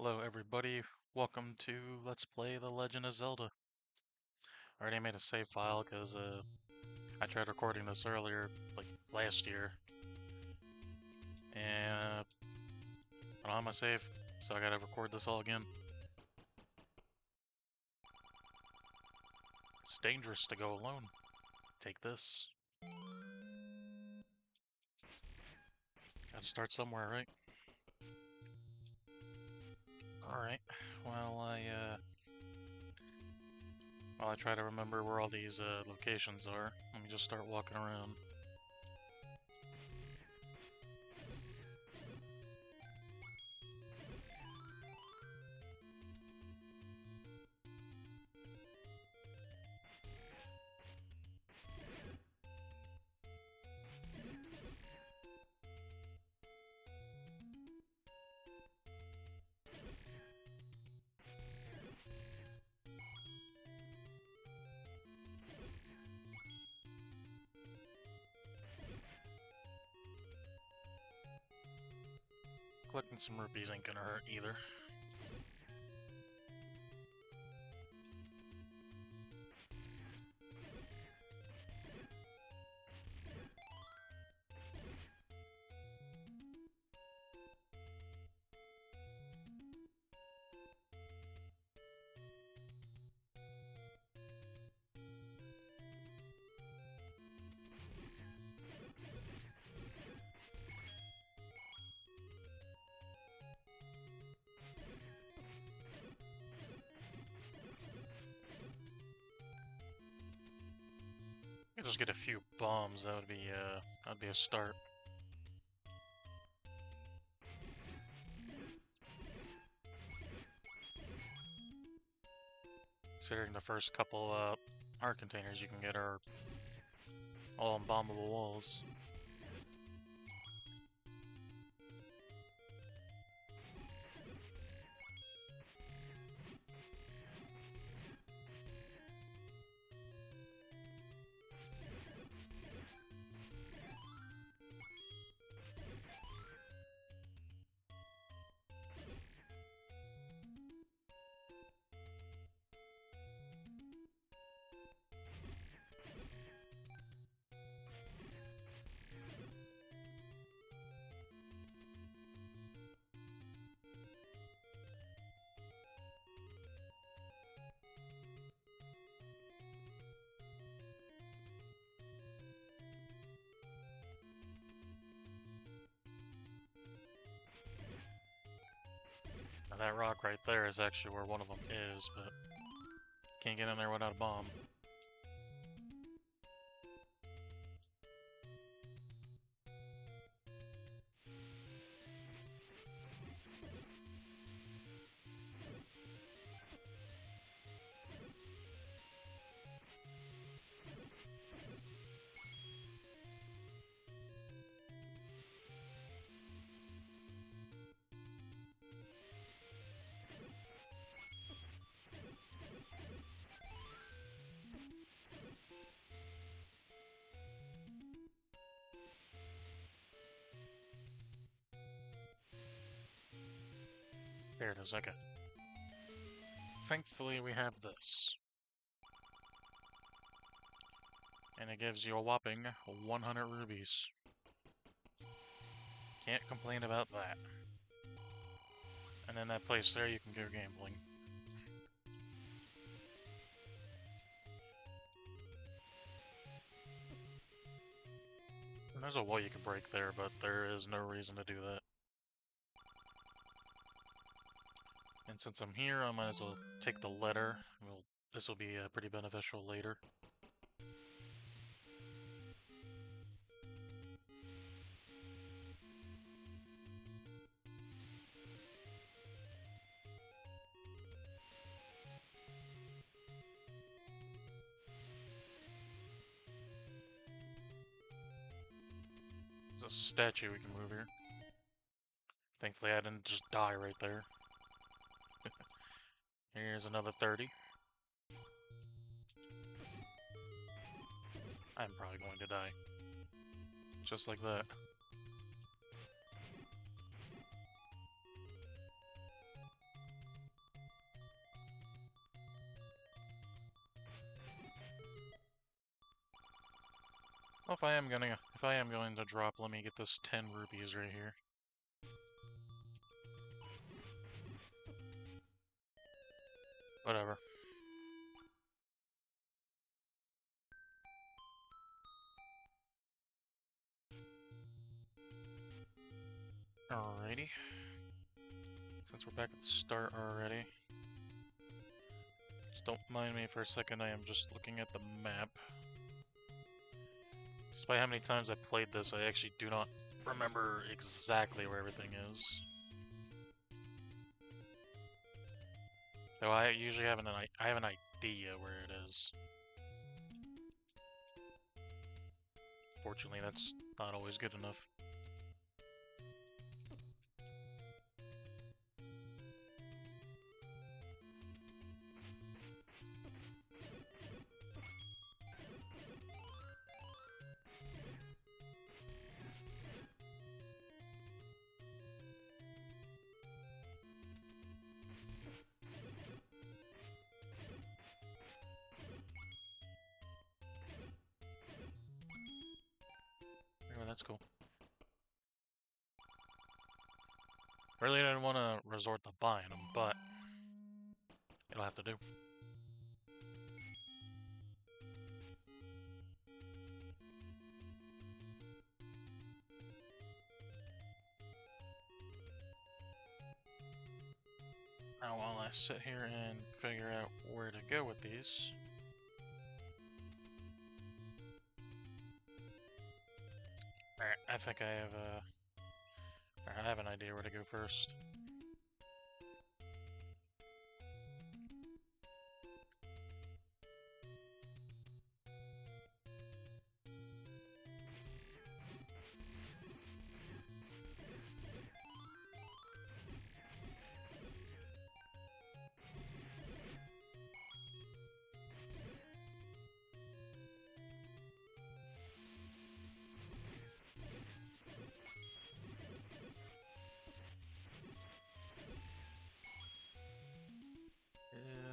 Hello everybody, welcome to Let's Play The Legend of Zelda. I already made a save file because I tried recording this earlier, like last year, and I don't have my save, so I gotta record this all again. It's dangerous to go alone. Take this. Gotta start somewhere, right? Alright, well while I try to remember where all these locations are, let me just start walking around. Collecting some rupees ain't gonna hurt either. Just get a few bombs, that'd be a start. Considering the first couple heart containers you can get are all unbombable walls. Now that rock right there is actually where one of them is, but can't get in there without a bomb. There it is, okay. Thankfully we have this. And it gives you a whopping 100 rubies. Can't complain about that. And then that place there you can go gambling. And there's a wall you can break there, but there is no reason to do that. And since I'm here, I might as well take the letter. This will be pretty beneficial later. There's a statue we can move here. Thankfully I didn't just die right there. Here's another 30. I'm probably going to die. Just like that. Well, if I am going to drop, let me get this 10 rupees right here. Whatever. Alrighty. Since we're back at the start already. Just don't mind me for a second, I am just looking at the map. Despite how many times I played this, I actually do not remember exactly where everything is. Though I usually have I have an idea where it is. Fortunately, that's not always good enough. Anyway, that's cool. Really didn't want to resort to buying them, but it'll have to do. Now, while I sit here and figure out where to go with these, alright, I think I have an idea where to go first.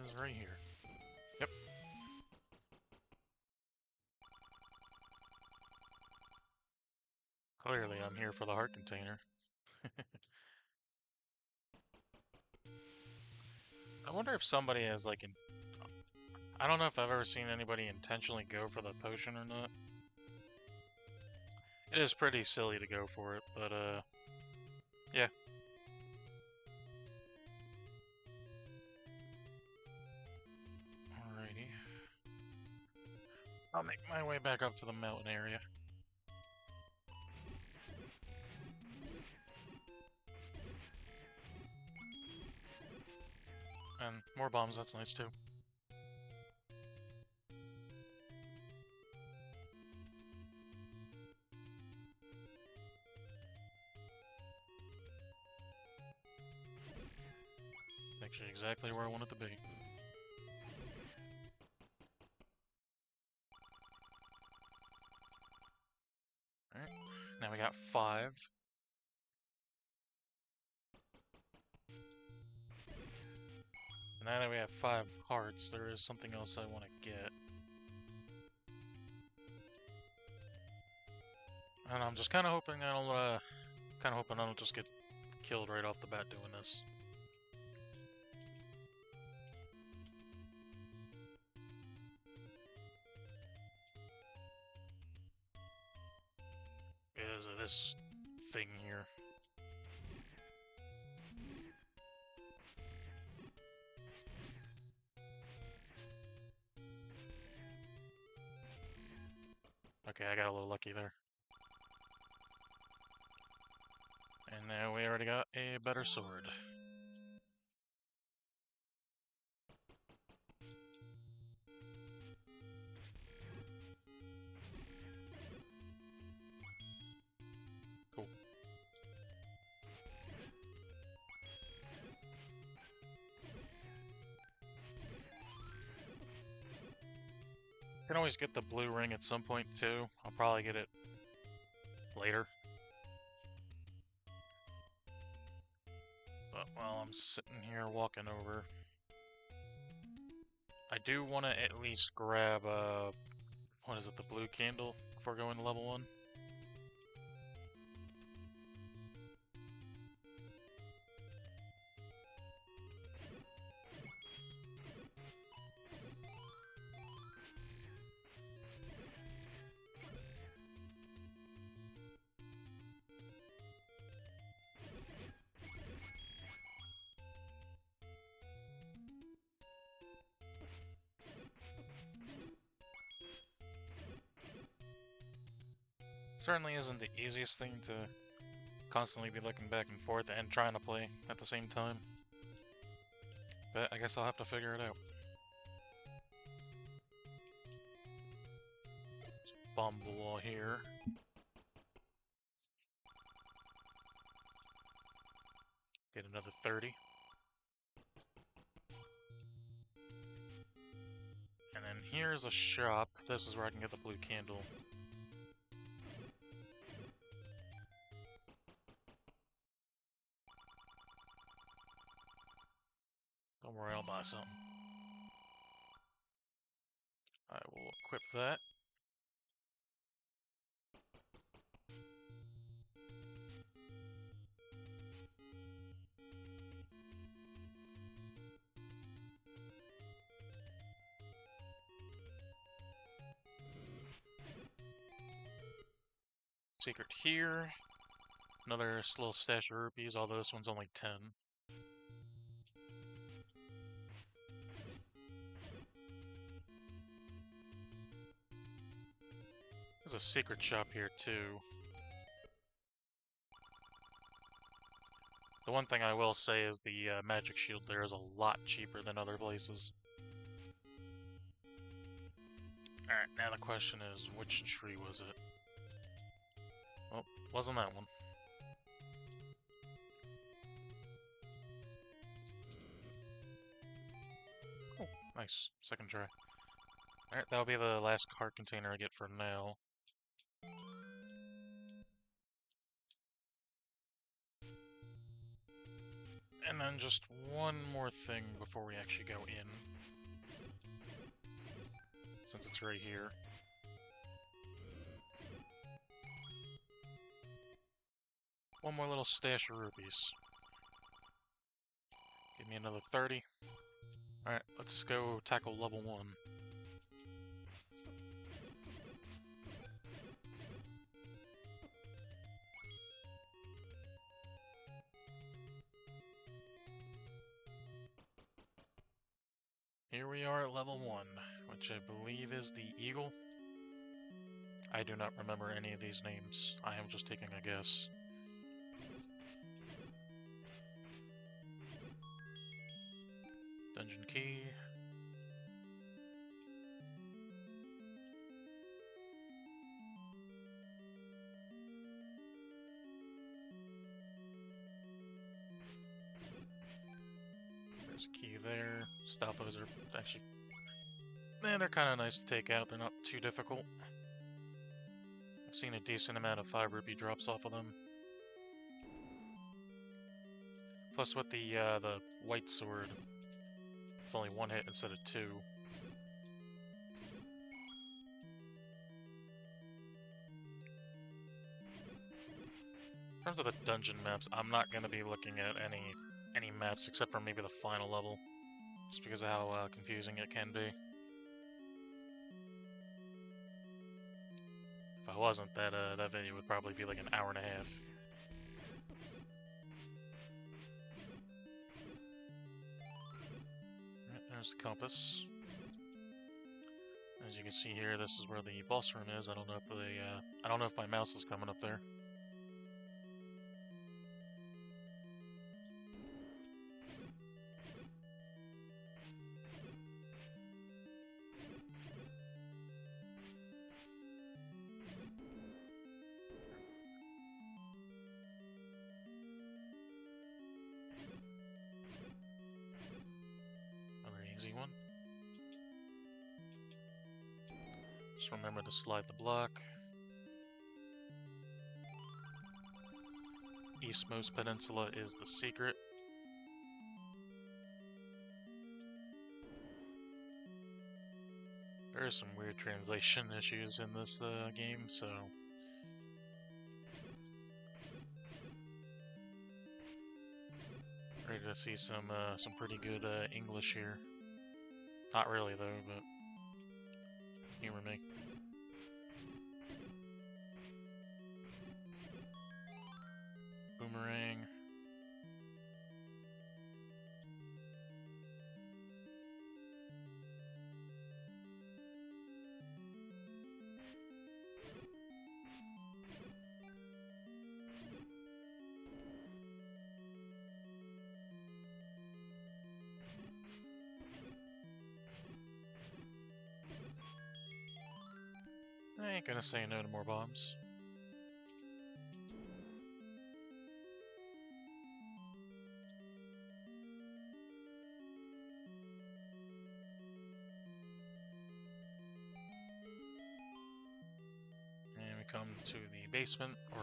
Is right here. Yep. Clearly, I'm here for the heart container. I wonder if somebody has, like, I don't know if I've ever seen anybody intentionally go for the potion or not. It is pretty silly to go for it, but, yeah. Alrighty. I'll make my way back up to the mountain area. And more bombs, that's nice too. Actually, exactly where I want it to be. Alright, now we got 5. And now that we have 5 hearts, there is something else I want to get. And I'm just kind of hoping I don't just get killed right off the bat doing this. Because of this thing here. Okay, I got a little lucky there. And now we already got a better sword. Cool. Can always get the blue ring at some point too. I'll probably get it later. But while I'm sitting here walking over, I do want to at least grab, what is it, the blue candle before going to level 1. Certainly isn't the easiest thing to constantly be looking back and forth and trying to play at the same time. But I guess I'll have to figure it out. Let's bomb the wall here. Get another 30. And then here's a shop. This is where I can get the blue candle. Don't worry, I'll buy something. I will equip that. Secret here. Another little stash of rupees, although this one's only 10. There's a secret shop here, too. The one thing I will say is the magic shield there is a lot cheaper than other places. Alright, now the question is, which tree was it? Oh, wasn't that one. Oh, nice. Second try. Alright, that'll be the last card container I get for now. And then just one more thing before we actually go in. Since it's right here. One more little stash of rupees. Give me another 30. Alright, let's go tackle level 1. Here we are at level 1, which I believe is the Eagle. I do not remember any of these names. I am just taking a guess. Dungeon key. There's a key there. Stalfos are actually... they're kind of nice to take out. They're not too difficult. I've seen a decent amount of 5 rupee drops off of them. Plus with the white sword, it's only 1 hit instead of 2. In terms of the dungeon maps, I'm not going to be looking at any maps except for maybe the final level, just because of how confusing it can be. If I wasn't, that video would probably be like an hour and a half. Right, there's the compass. As you can see here, this is where the boss room is. I don't know if I don't know if my mouse is coming up there. Easy one. Just remember to slide the block. Eastmost Peninsula is the secret. There There's some weird translation issues in this game, so ready to see some pretty good English here. Not really though, but humor me. Boomerang. I ain't gonna say no to more bombs. And we come to the basement, or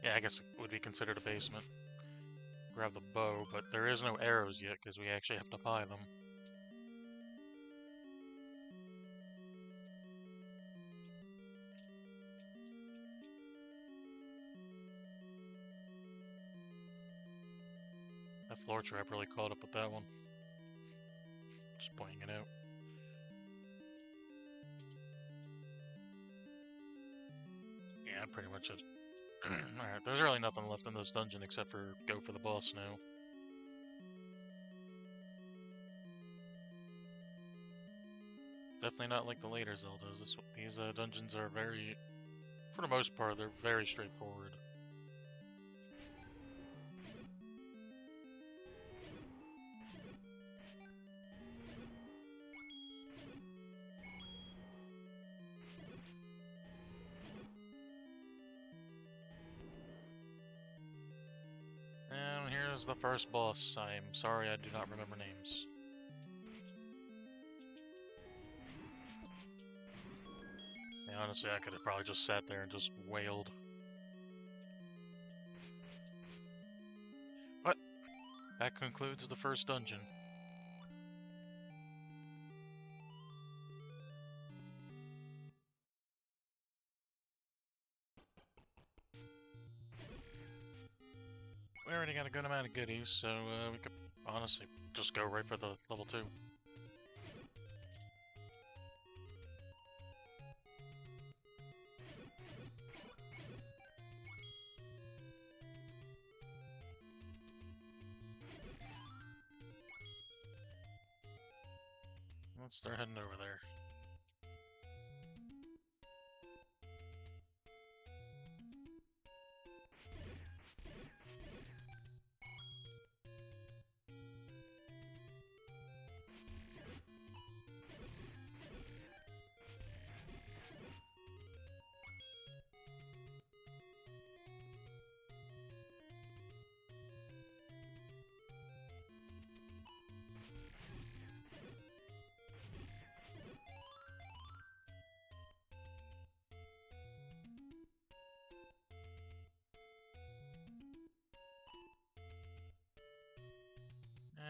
yeah, I guess it would be considered a basement. Grab the bow, but there is no arrows yet because we actually have to buy them. That floor trap really caught up with that one. Just pointing it out. Yeah, pretty much just... Alright, there's really nothing left in this dungeon except for go for the boss now. Definitely not like the later Zeldas. These dungeons are very... For the most part, they're very straightforward. And here's the first boss. I'm sorry I do not remember names. Yeah, honestly, I could have probably just sat there and just wailed. But that concludes the first dungeon. We already got a good amount of goodies, so we could honestly just go right for the level 2. Let's start heading over there.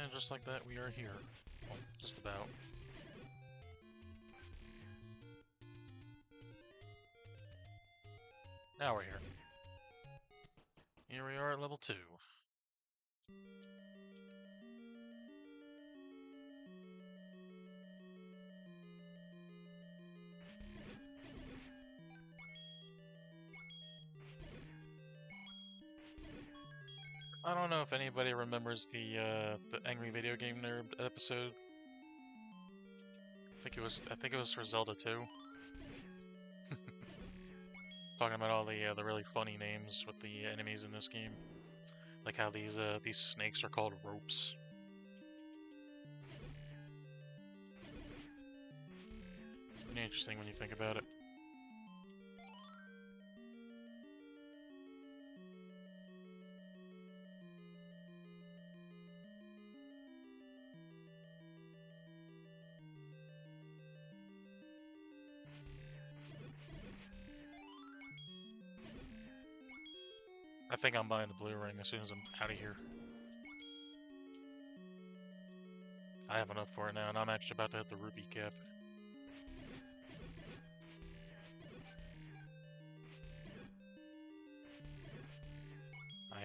And just like that, we are here. Well, just about. Now we're here. Here we are at level 2. I don't know if anybody remembers the Angry Video Game Nerd episode. I think it was for Zelda 2. Talking about all the really funny names with the enemies in this game. Like how these snakes are called ropes. Pretty interesting when you think about it. I think I'm buying the blue ring as soon as I'm out of here. I have enough for it now, and I'm actually about to hit the rupee cap.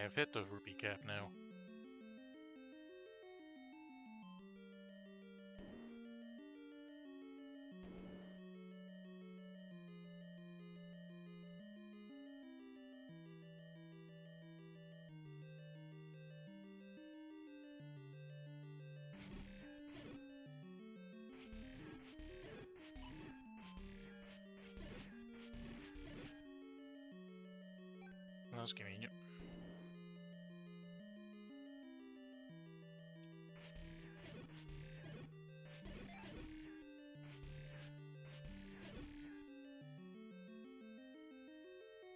have hit the rupee cap now. That's convenient.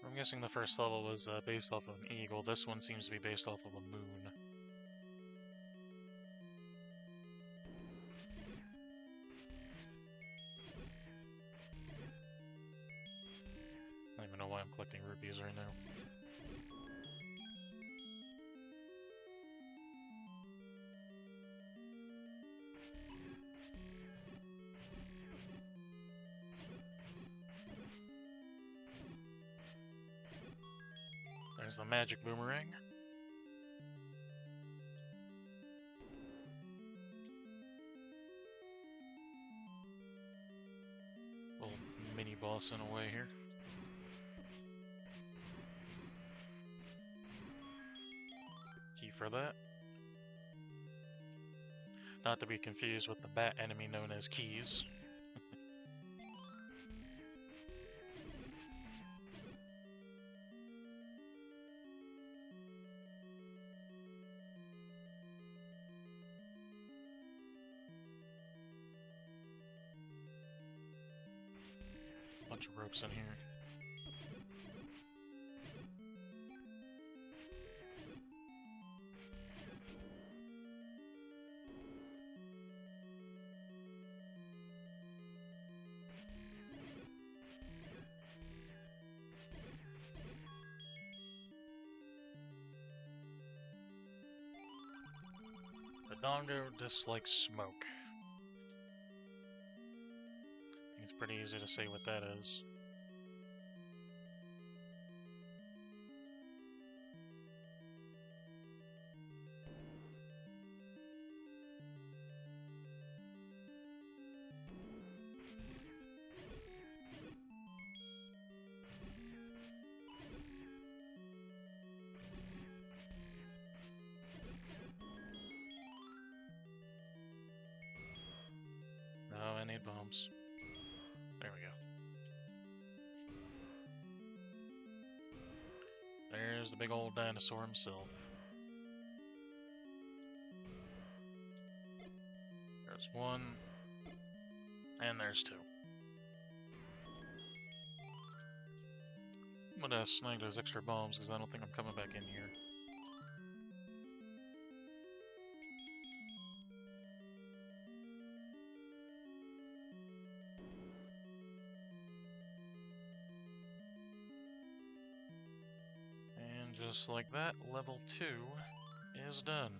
I'm guessing the first level was based off of an eagle. This one seems to be based off of a moon. I don't even know why I'm collecting rupees right now. There's the magic boomerang. Little mini boss in a way here. Key for that. Not to be confused with the bat enemy known as Keys. Bunch of ropes in here. The Dongo dislikes smoke. It's pretty easy to say what that is. No, I need bombs. There we go. There's the big old dinosaur himself. There's one. And there's two. I'm gonna snag those extra bombs because I don't think I'm coming back in here. And just like that, level 2 is done.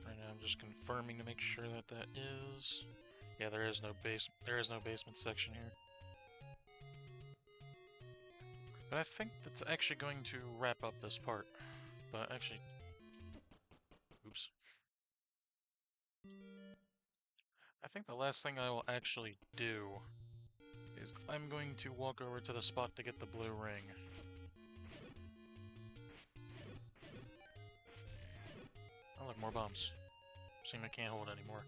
Right now I'm just confirming to make sure that that is... Yeah, there is no basement section here. But I think that's actually going to wrap up this part. But actually... Oops. I think the last thing I will actually do is I'm going to walk over to the spot to get the blue ring. Oh look, more bombs. Seem I can't hold anymore.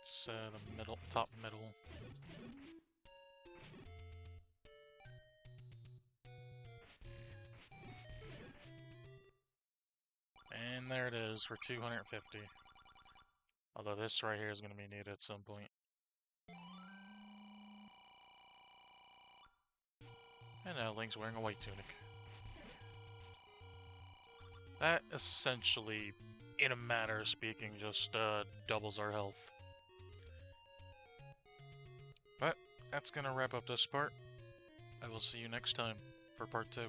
That's the middle, top middle. And there it is for 250. Although this right here is going to be needed at some point. And now Link's wearing a white tunic. That essentially, in a manner of speaking, just doubles our health. But that's going to wrap up this part. I will see you next time for part 2.